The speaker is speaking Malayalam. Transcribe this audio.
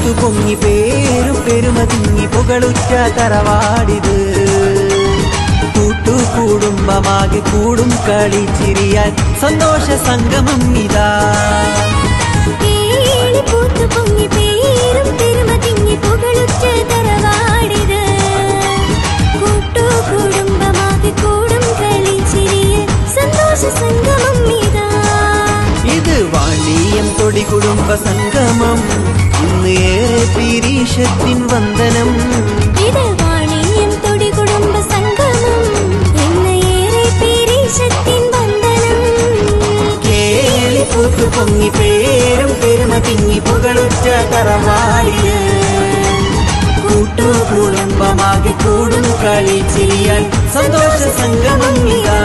പൂത്തു പൊങ്ങി പേരും പെരുമ തിങ്ങി പുകളുറ്റ തറവാടിത്. കൂട്ടുകുടുംബമാകെ കൂടും കളിച്ചിരിയാൻ സന്തോഷ സംഗമം ഇതാ. ഇത് വാണിയം തൊടി കുടുംബ സംഗമം, ഇന്ന് ഏറെ പീരീഷത്തിൻ വന്ദനം. ഇത് വാണിയം തൊടി കുടുംബ സംഗമം, ഇന്ന് ഏറെ പീരീഷത്തിൻ വന്ദനം. കേളി പൂത്തു പൊങ്ങി പേരും പെരുമ തിങ്ങി പുകളുറ്റ തറവാടിത്. കൂട്ടുകുടുംബമാകെ കൂടും കളിച്ചിരിയാൻ സന്തോഷ സംഗമം ഇതാ.